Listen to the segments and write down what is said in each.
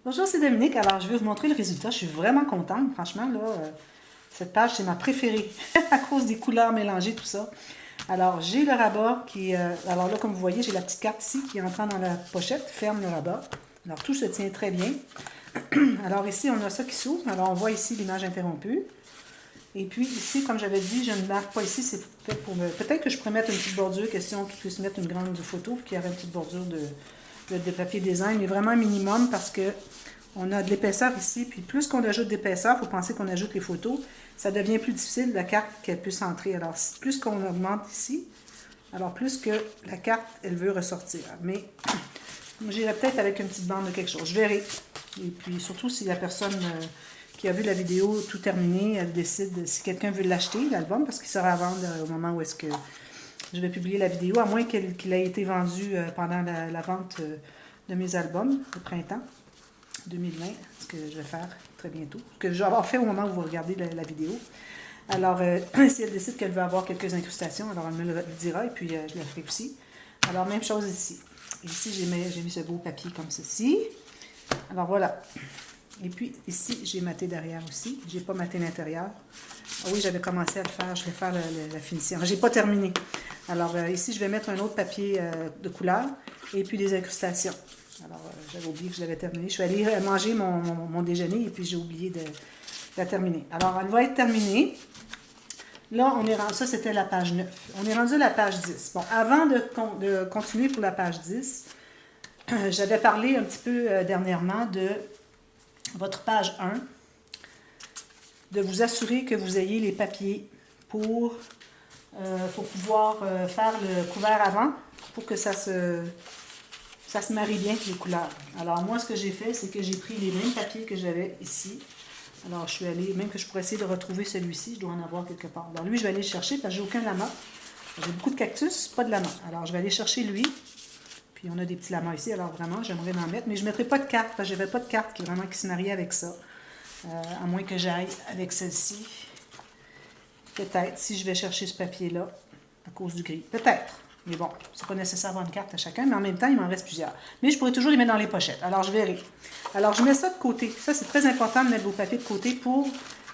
Bonjour, c'est Dominique. Alors, je vais vous montrer le résultat. Je suis vraiment contente. Franchement, là, cette page, c'est ma préférée à cause des couleurs mélangées, tout ça. Alors, j'ai le rabat qui... alors là, comme vous voyez, j'ai la petite carte ici qui entrant dans la pochette, ferme le rabat. Alors, tout se tient très bien. Alors, ici, on a ça qui s'ouvre. Alors, on voit ici l'image interrompue. Et puis, ici, comme j'avais dit, je ne marque pas ici. C'est fait pour me... Peut-être que je pourrais mettre une petite bordure, question qu'ils puissent mettre une grande photo, puis qu'il y aurait une petite bordure de papier design, mais vraiment minimum parce que on a de l'épaisseur ici, puis plus qu'on ajoute d'épaisseur, il faut penser qu'on ajoute les photos, ça devient plus difficile la carte qu'elle puisse entrer. Alors, plus qu'on augmente ici, alors plus que la carte, elle veut ressortir. Mais j'irai peut-être avec une petite bande de quelque chose. Je verrai. Et puis, surtout si la personne qui a vu la vidéo tout terminée, elle décide si quelqu'un veut l'acheter, l'album, parce qu'il sera à vendre au moment où est-ce que je vais publier la vidéo, à moins qu'il ait été vendu pendant la vente de mes albums de printemps 2020, ce que je vais faire très bientôt, que je vais avoir fait au moment où vous regardez la vidéo. Alors, si elle décide qu'elle veut avoir quelques incrustations, alors elle me le dira et puis je la ferai aussi. Alors, même chose ici. Ici, j'ai mis ce beau papier comme ceci. Alors, voilà. Et puis, ici, j'ai maté derrière aussi. J'ai pas maté l'intérieur. Ah oui, j'avais commencé à le faire. Je vais faire la finition. J'ai pas terminé. Alors, ici, je vais mettre un autre papier de couleur et puis des incrustations. Alors, j'avais oublié que je l'avais terminé. Je suis allée manger mon déjeuner et puis j'ai oublié de la terminer. Alors, elle va être terminée. Là, on est rendu, ça c'était la page 9. On est rendu à la page 10. Bon, avant de continuer pour la page 10, j'avais parlé un petit peu dernièrement de votre page 1, de vous assurer que vous ayez les papiers pour pouvoir faire le couvert avant, pour que ça se marie bien avec les couleurs. Alors moi, ce que j'ai fait, c'est que j'ai pris les mêmes papiers que j'avais ici. Alors je suis allée, même que je pourrais essayer de retrouver celui-ci, je dois en avoir quelque part. Alors lui, je vais aller le chercher parce que j'ai aucun lama. J'ai beaucoup de cactus, pas de lama. Alors je vais aller chercher lui. Puis on a des petits lamas ici, alors vraiment, j'aimerais en mettre. Mais je ne mettrai pas de carte, parce que je n'avais pas de carte qui se marie avec ça. À moins que j'aille avec celle-ci. Peut-être, si je vais chercher ce papier-là, à cause du gris. Peut-être. Mais bon, c'est pas nécessaire d'avoir une carte à chacun, mais en même temps, il m'en reste plusieurs. Mais je pourrais toujours les mettre dans les pochettes. Alors, je verrai. Alors, je mets ça de côté. Ça, c'est très important de mettre vos papiers de côté pour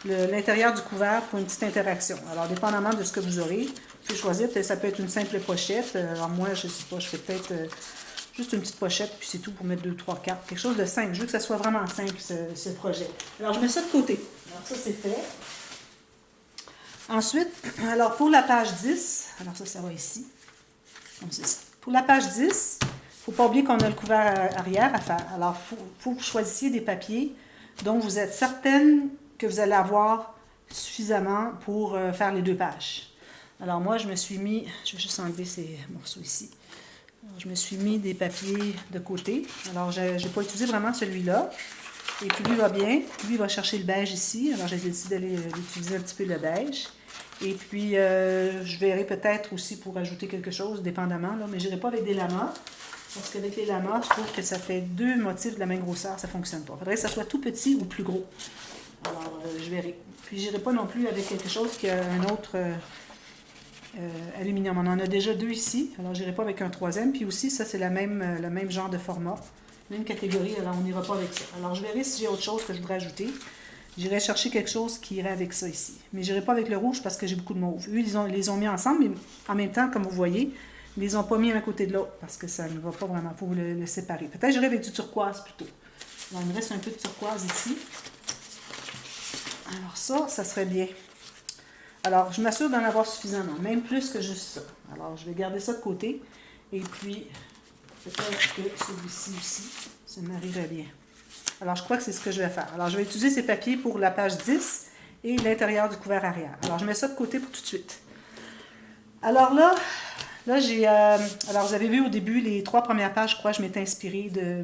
l'intérieur du couvert pour une petite interaction. Alors, dépendamment de ce que vous aurez, vous pouvez choisir. Peut-être ça peut être une simple pochette. Alors, moi, je ne sais pas, je fais peut-être juste une petite pochette, puis c'est tout pour mettre 2-3 cartes. Quelque chose de simple. Je veux que ça soit vraiment simple, ce projet. Alors, je mets ça de côté. Alors, ça, c'est fait. Ensuite, alors pour la page 10, alors ça va ici, comme ceci. Pour la page 10, il ne faut pas oublier qu'on a le couvert arrière à faire. Alors, il faut que vous choisissiez des papiers dont vous êtes certaine que vous allez avoir suffisamment pour faire les 2 pages. Alors moi, je me suis mis, je vais juste enlever ces morceaux ici. Alors, je me suis mis des papiers de côté. Alors, je n'ai pas utilisé vraiment celui-là. Et puis lui va bien. Lui il va chercher le beige ici. Alors j'ai décidé d'aller utiliser un petit peu le beige. Et puis je verrai peut-être aussi pour ajouter quelque chose, dépendamment. Là, mais je n'irai pas avec des lamas. Parce qu'avec les lamas, je trouve que ça fait 2 motifs de la même grosseur. Ça ne fonctionne pas. Il faudrait que ça soit tout petit ou plus gros. Alors je verrai. Puis je n'irai pas non plus avec quelque chose qui a un autre aluminium. On en a déjà 2 ici. Alors je n'irai pas avec un troisième. Puis aussi, ça c'est le même genre de format. Même catégorie, alors on n'ira pas avec ça. Alors je verrai si j'ai autre chose que je voudrais ajouter. J'irai chercher quelque chose qui irait avec ça ici. Mais je n'irai pas avec le rouge parce que j'ai beaucoup de mauve. Eux, ils les ont mis ensemble, mais en même temps, comme vous voyez, ils ne les ont pas mis un à côté de l'autre parce que ça ne va pas vraiment pour le séparer. Peut-être j'irai avec du turquoise plutôt. Alors, il me reste un peu de turquoise ici. Alors ça serait bien. Alors, je m'assure d'en avoir suffisamment, même plus que juste ça. Alors, je vais garder ça de côté. Et puis, peut-être que celui-ci aussi se marierait bien. Alors, je crois que c'est ce que je vais faire. Alors, je vais utiliser ces papiers pour la page 10 et l'intérieur du couvert arrière. Alors, je mets ça de côté pour tout de suite. Alors là j'ai... alors, vous avez vu au début, les 3 premières pages, je crois, je m'étais inspirée de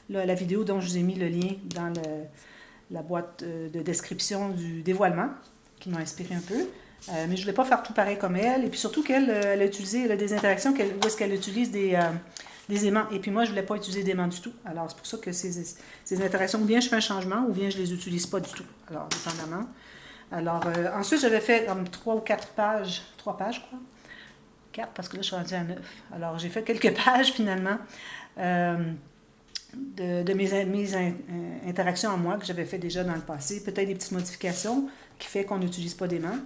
la vidéo dont je vous ai mis le lien dans la boîte de description du dévoilement, qui m'a inspiré un peu. Mais je ne voulais pas faire tout pareil comme elle. Et puis surtout qu'elle elle a des interactions où est-ce qu'elle utilise des aimants. Et puis moi, je ne voulais pas utiliser d'aimants du tout. Alors, c'est pour ça que ces interactions, ou bien je fais un changement, ou bien je ne les utilise pas du tout. Alors, dépendamment. Alors, ensuite, j'avais fait comme 3 ou 4 pages. 3 pages, je crois. 4, parce que là, je suis rendue à 9. Alors, j'ai fait quelques pages, finalement. de mes interactions à moi que j'avais fait déjà dans le passé, peut-être des petites modifications qui fait qu'on n'utilise pas d'aimant.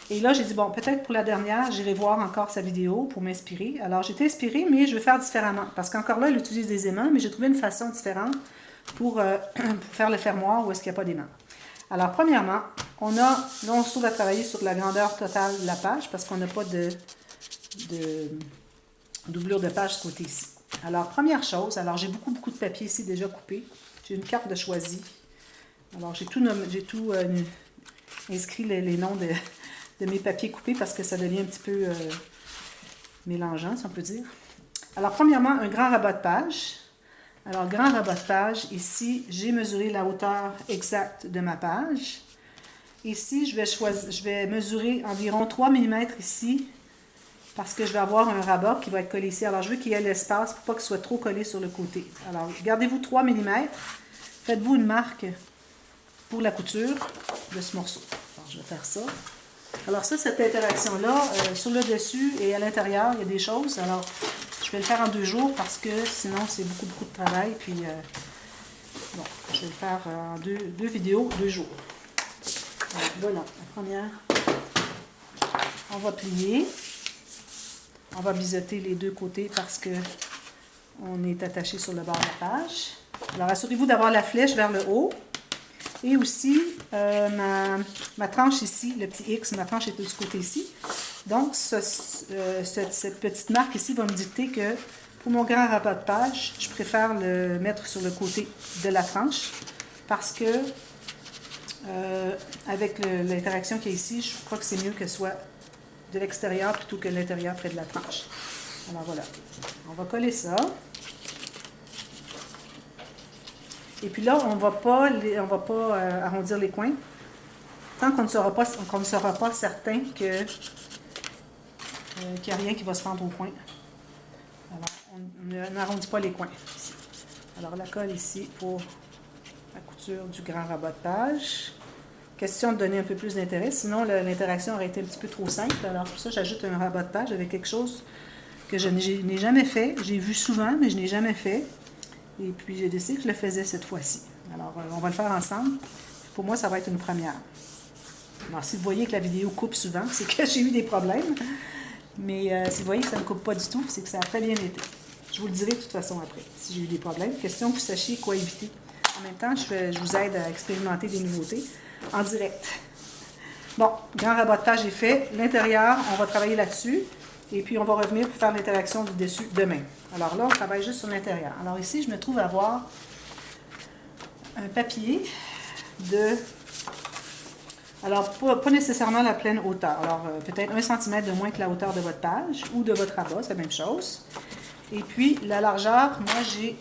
Et là, j'ai dit, bon, peut-être pour la dernière, j'irai voir encore sa vidéo pour m'inspirer. Alors, j'étais inspirée, mais je vais faire différemment. Parce qu'encore là, elle utilise des aimants, mais j'ai trouvé une façon différente pour faire le fermoir où est-ce qu'il n'y a pas d'aimant. Alors, premièrement, là, on se trouve à travailler sur la grandeur totale de la page parce qu'on n'a pas de doublure de page de ce côté-ci. Alors, première chose, alors j'ai beaucoup de papier ici déjà coupé. J'ai une carte de choisi. Alors, j'ai tout inscrit les noms de mes papiers coupés parce que ça devient un petit peu mélangeant, si on peut dire. Alors, premièrement, un grand rabat de page. Alors, grand rabat de page, ici, j'ai mesuré la hauteur exacte de ma page. Ici, je vais mesurer environ 3 mm ici parce que je vais avoir un rabat qui va être collé ici. Alors, je veux qu'il y ait l'espace pour pas qu'il soit trop collé sur le côté. Alors, gardez-vous 3 mm. Faites-vous une marque pour la couture de ce morceau. Alors, je vais faire ça. Alors ça, cette interaction-là, sur le dessus et à l'intérieur, il y a des choses. Alors, je vais le faire en 2 jours parce que sinon, c'est beaucoup de travail. Puis, bon, je vais le faire en deux vidéos, 2 jours. Alors, voilà, la première. On va plier. On va biseauter les 2 côtés parce que on est attaché sur le bord de la page. Alors, assurez-vous d'avoir la flèche vers le haut. Et aussi, ma tranche ici, le petit X, ma tranche est de ce côté-ci. Donc, cette petite marque ici va me dicter que pour mon grand rabat de page, je préfère le mettre sur le côté de la tranche parce que avec l'interaction qu'il y a ici, je crois que c'est mieux que ce soit de l'extérieur plutôt que de l'intérieur près de la tranche. Alors voilà, on va coller ça. Et puis là, on ne va pas arrondir les coins tant qu'on ne sera pas certain qu'il n'y a rien qui va se rendre au coin. Alors, on n'arrondit pas les coins. Ici. Alors, la colle ici pour la couture du grand rabat de page. Question de donner un peu plus d'intérêt, sinon l'interaction aurait été un petit peu trop simple. Alors, pour ça, j'ajoute un rabat de page avec quelque chose que je n'ai jamais fait. J'ai vu souvent, mais je n'ai jamais fait. Et puis, j'ai décidé que je le faisais cette fois-ci. Alors, on va le faire ensemble. Pour moi, ça va être une première. Alors, si vous voyez que la vidéo coupe souvent, c'est que j'ai eu des problèmes. Mais si vous voyez que ça ne coupe pas du tout, c'est que ça a très bien été. Je vous le dirai de toute façon après, si j'ai eu des problèmes. Question que vous sachiez quoi éviter. En même temps, je vous aide à expérimenter des nouveautés en direct. Bon, grand rabat de page est fait. L'intérieur, on va travailler là-dessus. Et puis, on va revenir pour faire l'interaction du dessus demain. Alors là, on travaille juste sur l'intérieur. Alors ici, je me trouve à avoir un papier de... Alors, pas nécessairement la pleine hauteur. Alors, peut-être 1 cm de moins que la hauteur de votre page ou de votre rabat, c'est la même chose. Et puis, la largeur, moi, j'ai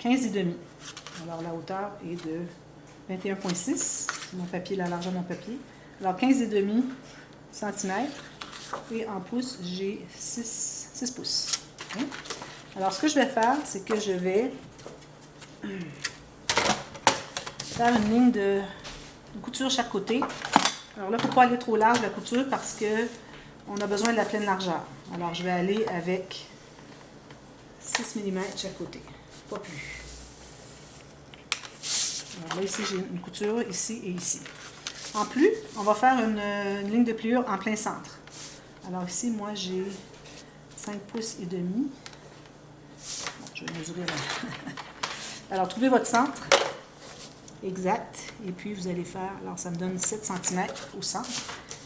15,5. Alors, la hauteur est de 21,6. C'est mon papier, la largeur de mon papier. Alors, 15,5 cm. Et en pouces, j'ai 6 pouces. Okay. Alors, ce que je vais faire, c'est que je vais faire une ligne de couture chaque côté. Alors là, il ne faut pas aller trop large la couture parce qu'on a besoin de la pleine largeur. Alors, je vais aller avec 6 mm chaque côté, pas plus. Alors là, ici, j'ai une couture ici et ici. En plus, on va faire une ligne de pliure en plein centre. Alors ici, moi, j'ai 5 pouces et demi. Bon, je vais mesurer là. Alors, trouvez votre centre exact. Et puis, vous allez faire... Alors, ça me donne 7 cm au centre.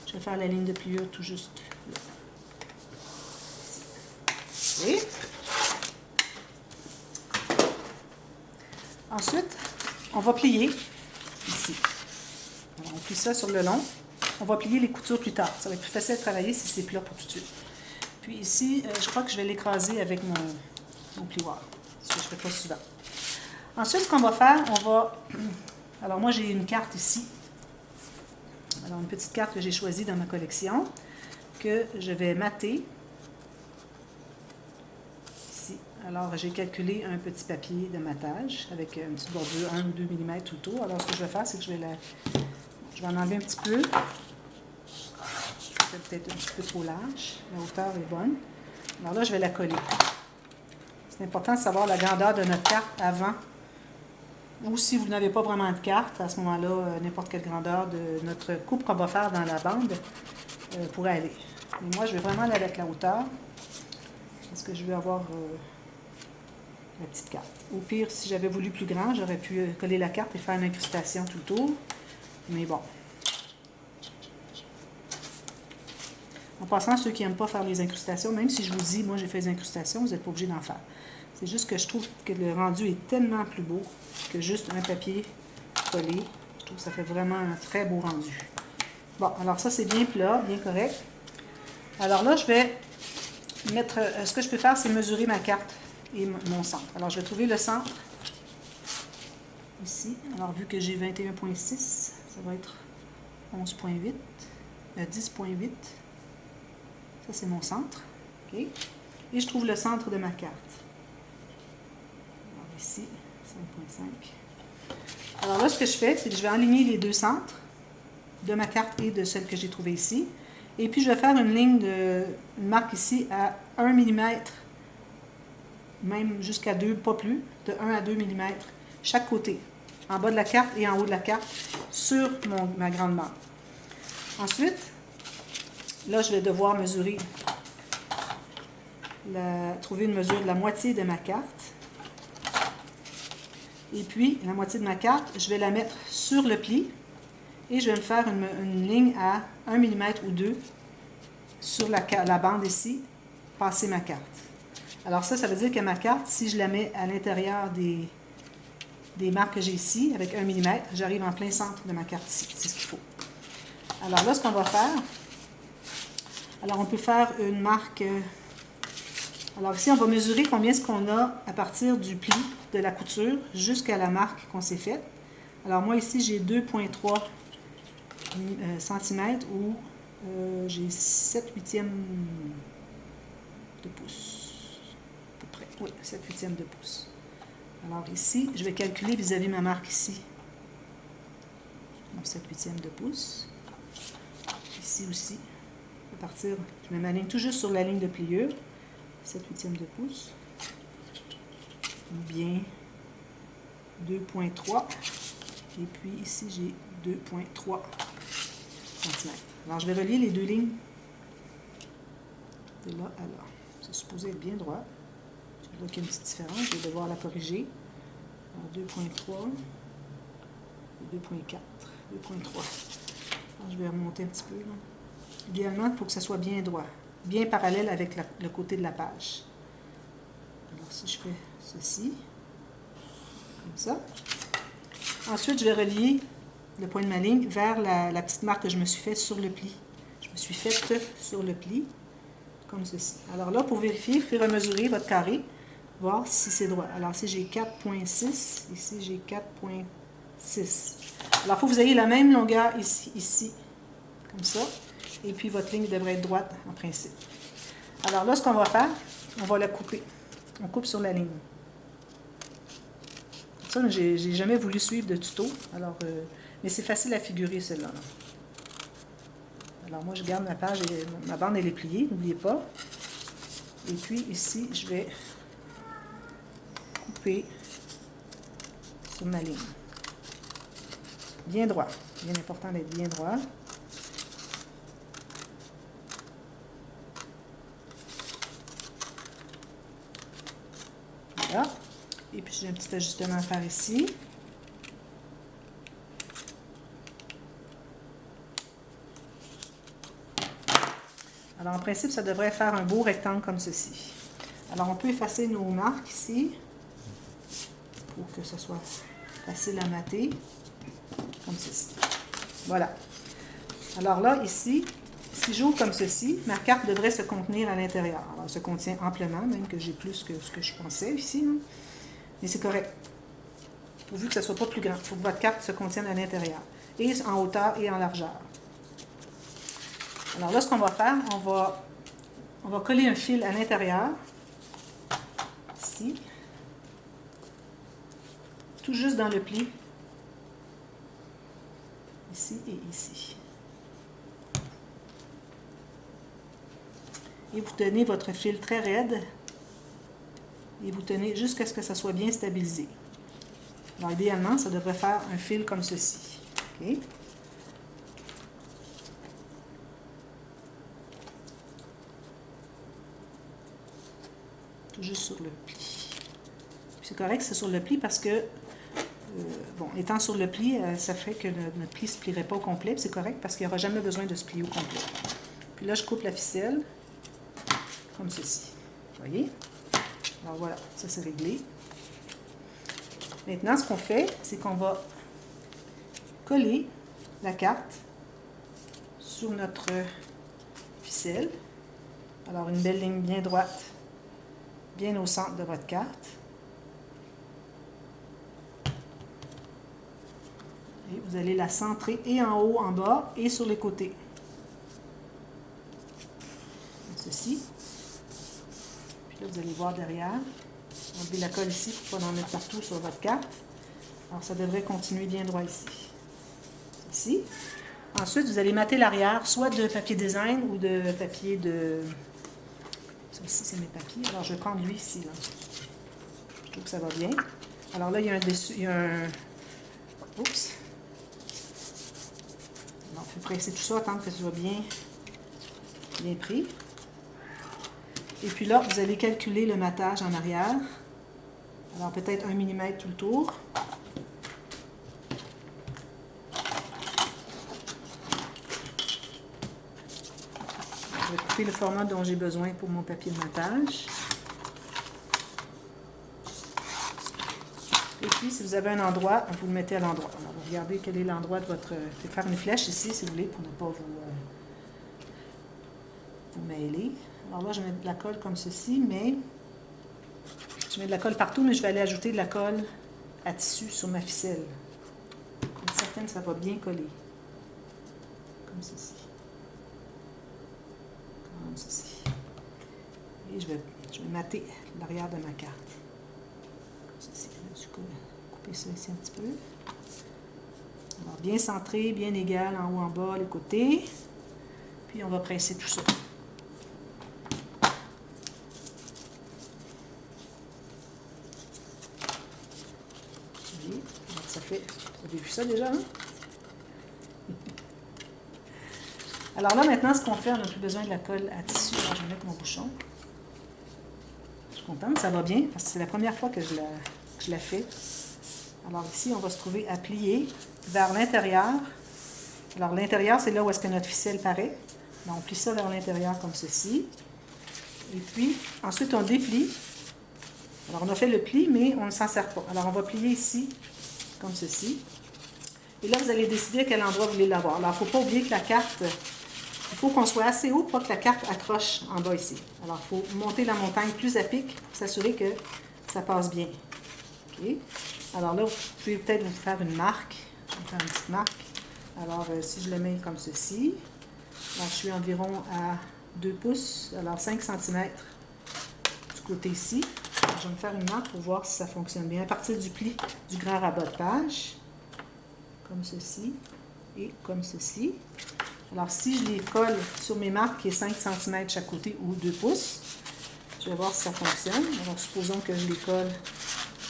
Je vais faire la ligne de pliure tout juste là. Et ensuite, on va plier ici. Alors, on plie ça sur le long. On va plier les coutures plus tard. Ça va être plus facile de travailler si c'est plat pour tout de suite. Puis ici, je crois que je vais l'écraser avec mon plioir. Ce que je ne fais pas souvent. Ensuite, ce qu'on va faire, on va... Alors moi, j'ai une carte ici. Alors, une petite carte que j'ai choisie dans ma collection, que je vais mater. Ici. Alors, j'ai calculé un petit papier de matage avec une petite bordure 1 ou 2 mm tout autour. Alors, ce que je vais faire, c'est que je vais en enlever un petit peu. C'est peut-être un petit peu trop large. La hauteur est bonne. Alors là, je vais la coller C'est important de savoir la grandeur de notre carte avant. Ou si vous n'avez pas vraiment de carte, à ce moment-là, n'importe quelle grandeur de notre coupe qu'on va faire dans la bande pourrait aller. Mais moi, je vais vraiment aller avec la hauteur. Parce que je veux avoir la petite carte. Au pire, si j'avais voulu plus grand, j'aurais pu coller la carte et faire une incrustation tout le tour. Mais bon. En passant, ceux qui n'aiment pas faire les incrustations, même si je vous dis, moi j'ai fait des incrustations, vous n'êtes pas obligé d'en faire. C'est juste que je trouve que le rendu est tellement plus beau que juste un papier collé. Je trouve que ça fait vraiment un très beau rendu. Bon, alors ça c'est bien plat, bien correct. Alors là, je vais mettre... ce que je peux faire, c'est mesurer ma carte et mon centre. Alors, je vais trouver le centre ici. Alors, vu que j'ai 21,6, ça va être 11,8, 10,8. Ça, c'est mon centre. Okay. Et je trouve le centre de ma carte. Alors, ici, 5,5. Alors là, ce que je fais, c'est que je vais aligner les deux centres de ma carte et de celle que j'ai trouvée ici. Et puis, je vais faire une ligne une marque ici à 1 mm, même jusqu'à 2, pas plus, de 1 à 2 mm chaque côté, en bas de la carte et en haut de la carte, sur ma grande bande. Ensuite, là, je vais devoir mesurer, trouver une mesure de la moitié de ma carte. Et puis, la moitié de ma carte, je vais la mettre sur le pli. Et je vais me faire une ligne à 1 mm ou 2 sur la bande ici, passer ma carte. Alors ça veut dire que ma carte, si je la mets à l'intérieur des marques que j'ai ici, avec 1 mm, j'arrive en plein centre de ma carte ici. C'est ce qu'il faut. Alors là, ce qu'on va faire, alors on peut faire une marque... alors ici, on va mesurer combien est-ce qu'on a à partir du pli de la couture jusqu'à la marque qu'on s'est faite. Alors moi ici, j'ai 2,3 cm ou j'ai 7/8 de pouce. À peu près. Oui, 7/8 de pouce. Alors ici, je vais calculer vis-à-vis ma marque ici. Donc 7/8 de pouce. Ici aussi, à partir, je mets ma ligne tout juste sur la ligne de pliure. 7/8 de pouce. Ou bien 2,3. Et puis ici, j'ai 2,3 cm. Alors, je vais relier les deux lignes de là à là. C'est supposé être bien droit. Je vois qu'il y a une petite différence. Je vais devoir la corriger. Alors, 2,3 et 2,4. 2,3. Je vais remonter un petit peu. Là. Idéalement, il faut que ça soit bien droit. Bien parallèle avec le côté de la page. Alors, si je fais ceci, comme ça. Ensuite, je vais relier le point de ma ligne vers la petite marque que je me suis faite sur le pli. Je me suis faite sur le pli, comme ceci. Alors là, pour vérifier, vous pouvez remesurer votre carré, voir si c'est droit. Alors ici, j'ai 4,6, ici, j'ai 4,6. Alors, il faut que vous ayez la même longueur ici, comme ça. Et puis, votre ligne devrait être droite, en principe. Alors là, ce qu'on va faire, on va la couper. On coupe sur la ligne. Ça, j'ai jamais voulu suivre de tuto. Alors, mais c'est facile à figurer, celle-là. Alors, moi, je garde ma page et ma bande, elle est pliée, n'oubliez pas. Et puis, ici, je vais couper sur ma ligne. Bien droit. Bien important d'être bien droit. Voilà. Et puis, j'ai un petit ajustement à faire ici. Alors, en principe, ça devrait faire un beau rectangle comme ceci. Alors, on peut effacer nos marques ici pour que ce soit facile à mater, comme ceci. Voilà. Alors là, ici, si j'ouvre comme ceci, ma carte devrait se contenir à l'intérieur. Alors, elle se contient amplement, même que j'ai plus que ce que je pensais ici. Hein. Mais c'est correct. Pourvu que ça ne soit pas plus grand. Il faut que votre carte se contienne à l'intérieur. Et en hauteur et en largeur. Alors là, ce qu'on va faire, on va coller un fil à l'intérieur. Ici. Tout juste dans le pli. Ici et ici. Et vous tenez votre fil très raide. et vous tenez jusqu'à ce que ça soit bien stabilisé. Alors, idéalement, ça devrait faire un fil comme ceci. OK? Tout juste sur le pli. C'est correct, c'est sur le pli parce que, bon, étant sur le pli, ça fait que notre pli ne se plierait pas au complet. C'est correct parce qu'il n'y aura jamais besoin de se plier au complet. Puis là, je coupe la ficelle comme ceci. Vous voyez? Alors voilà, ça c'est réglé. Maintenant, ce qu'on fait, c'est qu'on va coller la carte sur notre ficelle. Alors, une belle ligne bien droite, bien au centre de votre carte. Et vous allez la centrer et en haut, en bas et sur les côtés. Comme ceci. Puis là, vous allez voir derrière. Enlevez la colle ici pour ne pas en mettre partout sur votre carte. Alors, ça devrait continuer bien droit ici. Ici. Ensuite, vous allez mater l'arrière, soit de papier design ou de papier de... Ça ici, c'est mes papiers. Alors, je vais prendre lui ici. Là. Je trouve que ça va bien. Alors là, il y a un dessus... Il y a un... Oups. Alors, il faut presser tout ça, attendre que ce soit bien pris. Et puis là, vous allez calculer le matage en arrière. Alors, peut-être 1 mm tout le tour. Je vais couper le format dont j'ai besoin pour mon papier de matage. Et puis, si vous avez un endroit, vous le mettez à l'endroit. Alors, vous regardez quel est l'endroit de votre... Vous pouvez faire une flèche ici, si vous voulez, pour ne pas vous mêler. Alors là, je mets de la colle comme ceci, mais... Je mets de la colle partout, mais je vais aller ajouter de la colle à tissu sur ma ficelle. Pour être certaine que ça va bien coller. Comme ceci. Comme ceci. Et je vais mater l'arrière de ma carte. Comme ceci. Je vais couper ça ici un petit peu. Alors, bien centré, bien égal, en haut, en bas, les côtés. Puis, on va presser tout ça. Ça fait... Vous avez vu ça déjà, hein? Alors là, maintenant, ce qu'on fait, on n'a plus besoin de la colle à tissu. Alors, je vais mettre mon bouchon. Je suis contente, ça va bien, parce que c'est la première fois que je la fais. Alors ici, on va se trouver à plier vers l'intérieur. Alors l'intérieur, c'est là où est-ce que notre ficelle paraît. Donc, on plie ça vers l'intérieur comme ceci. Et puis, ensuite, on déplie. Alors, on a fait le pli, mais on ne s'en sert pas. Alors, on va plier ici, comme ceci. Et là, vous allez décider à quel endroit vous voulez l'avoir. Alors, il ne faut pas oublier que la carte, il faut qu'on soit assez haut pour que la carte accroche en bas ici. Alors, il faut monter la montagne plus à pic pour s'assurer que ça passe bien. OK? Alors là, vous pouvez peut-être vous faire une marque. Je vais faire une petite marque. Alors, si je le mets comme ceci, alors, je suis environ à 2 pouces, alors 5 cm du côté ici. Alors, je vais me faire une marque pour voir si ça fonctionne bien. À partir du pli du grand rabat de page, comme ceci et comme ceci. Alors, si je les colle sur mes marques qui est 5 cm chaque côté ou 2 pouces, je vais voir si ça fonctionne. Alors, supposons que je les colle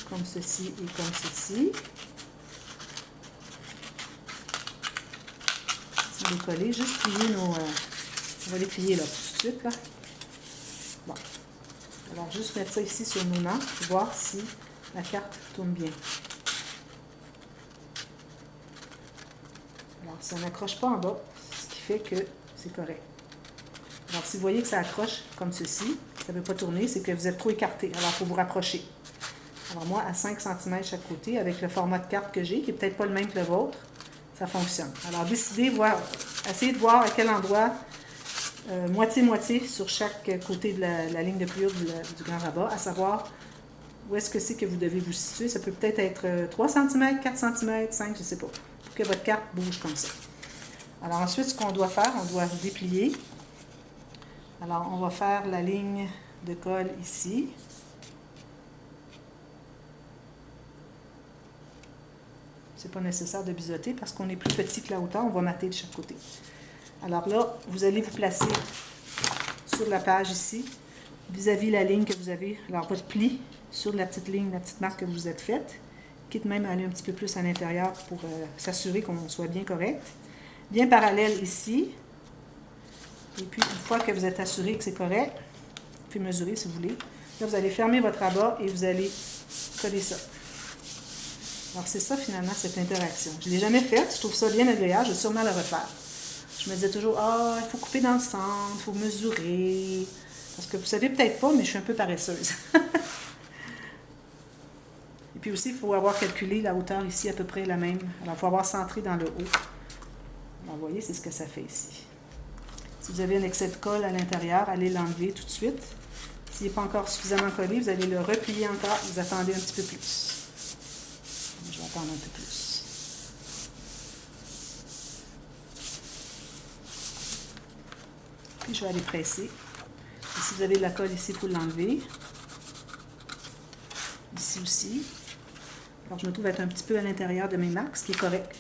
comme ceci et comme ceci. Si on les coller, juste plier nos... on va les plier là tout de suite. Là. Bon. Alors, juste mettre ça ici sur nos marques pour voir si la carte tourne bien. Alors, ça n'accroche pas en bas, ce qui fait que c'est correct. Alors, si vous voyez que ça accroche comme ceci, ça ne veut pas tourner, c'est que vous êtes trop écarté. Alors, il faut vous rapprocher. Alors, moi, à 5 cm chaque côté, avec le format de carte que j'ai, qui n'est peut-être pas le même que le vôtre, ça fonctionne. Alors, décidez, essayez de voir à quel endroit, moitié-moitié sur chaque côté de la ligne de pliure du grand rabat, à savoir où est-ce que c'est que vous devez vous situer. Ça peut peut-être être 3 cm, 4 cm, 5, je ne sais pas, pour que votre carte bouge comme ça. Alors ensuite, ce qu'on doit faire, on doit déplier. Alors, on va faire la ligne de colle ici. C'est pas nécessaire de biseauter parce qu'on est plus petit que la hauteur, on va mater de chaque côté. Alors là, vous allez vous placer sur la page ici, vis-à-vis la ligne que vous avez. Alors, votre pli sur la petite ligne, la petite marque que vous vous êtes faite. Quitte même à aller un petit peu plus à l'intérieur pour s'assurer qu'on soit bien correct. Bien parallèle ici. Et puis, une fois que vous êtes assuré que c'est correct, vous pouvez mesurer si vous voulez. Là, vous allez fermer votre rabat et vous allez coller ça. Alors, c'est ça finalement, cette interaction. Je ne l'ai jamais faite, je trouve ça bien agréable, je vais sûrement le refaire. Je me disais toujours, ah, il faut couper dans le centre, il faut mesurer. Parce que vous ne savez peut-être pas, mais je suis un peu paresseuse. Et puis aussi, il faut avoir calculé la hauteur ici à peu près la même. Alors, il faut avoir centré dans le haut. Alors, vous voyez, c'est ce que ça fait ici. Si vous avez un excès de colle à l'intérieur, allez l'enlever tout de suite. S'il n'est pas encore suffisamment collé, vous allez le replier encore. Vous attendez un petit peu plus. Je vais attendre un peu plus. Puis je vais aller presser. Et si vous avez de la colle ici, il faut l'enlever. Ici aussi. Alors je me trouve être un petit peu à l'intérieur de mes marques, ce qui est correct.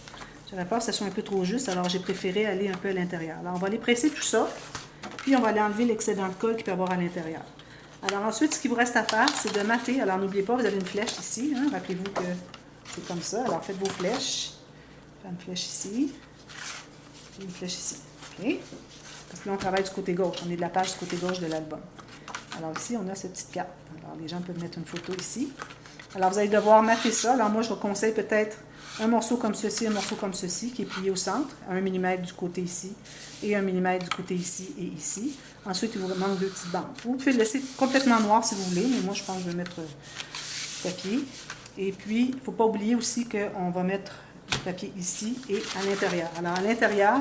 J'avais peur que ça soit un peu trop juste, alors j'ai préféré aller un peu à l'intérieur. Alors on va aller presser tout ça, puis on va aller enlever l'excédent de colle qu'il peut y avoir à l'intérieur. Alors ensuite, ce qu'il vous reste à faire, c'est de mater. Alors n'oubliez pas, vous avez une flèche ici. Hein? Rappelez-vous que c'est comme ça. Alors faites vos flèches. Faites une flèche ici. Et une flèche ici. OK? Parce que là, on travaille du côté gauche. On est de la page du côté gauche de l'album. Alors ici, on a cette petite carte. Alors les gens peuvent mettre une photo ici. Alors vous allez devoir mater ça. Alors moi, je vous conseille peut-être un morceau comme ceci, un morceau comme ceci, qui est plié au centre, 1 mm du côté ici, et 1 mm du côté ici et ici. Ensuite, il vous manque 2 petites bandes. Vous pouvez le laisser complètement noir si vous voulez, mais moi, je pense que je vais mettre du papier. Et puis, il ne faut pas oublier aussi qu'on va mettre du papier ici et à l'intérieur. Alors, à l'intérieur,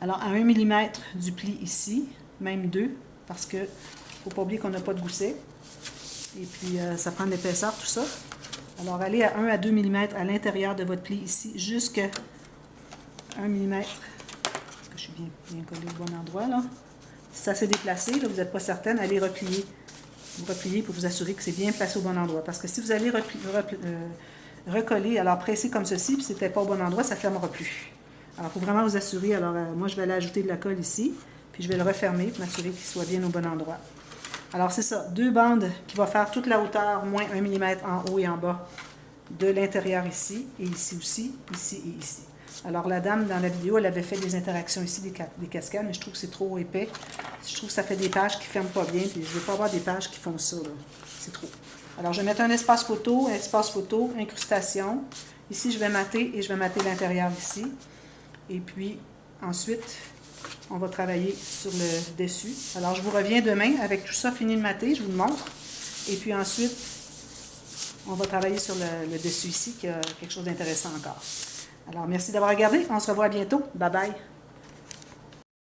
alors à 1 mm du pli ici, même 2, parce que ne faut pas oublier qu'on n'a pas de gousset. Et puis, ça prend de l'épaisseur, tout ça. Alors, allez à 1 à 2 mm à l'intérieur de votre pli ici, jusqu'à 1 mm. Est-ce que je suis bien collée au bon endroit, là? Si ça s'est déplacé, là, vous n'êtes pas certaine, allez replier. Vous repliez pour vous assurer que c'est bien placé au bon endroit. Parce que si vous allez recoller, alors presser comme ceci, puis c'était pas au bon endroit, ça ne fermera plus. Alors, il faut vraiment vous assurer. Alors, moi, je vais aller ajouter de la colle ici, puis je vais le refermer pour m'assurer qu'il soit bien au bon endroit. Alors, c'est ça, 2 bandes qui vont faire toute la hauteur, moins 1 mm en haut et en bas de l'intérieur ici, et ici aussi, ici et ici. Alors, la dame, dans la vidéo, elle avait fait des interactions ici, des cascades, mais je trouve que c'est trop épais. Je trouve que ça fait des pages qui ne ferment pas bien, puis je ne veux pas avoir des pages qui font ça, là. C'est trop. Alors, je vais mettre un espace photo, incrustation. Ici, je vais mater, et je vais mater l'intérieur ici. Et puis, ensuite, on va travailler sur le dessus. Alors, je vous reviens demain avec tout ça fini de mater, je vous le montre. Et puis ensuite, on va travailler sur le dessus ici, qui a quelque chose d'intéressant encore. Alors, merci d'avoir regardé. On se revoit bientôt. Bye bye.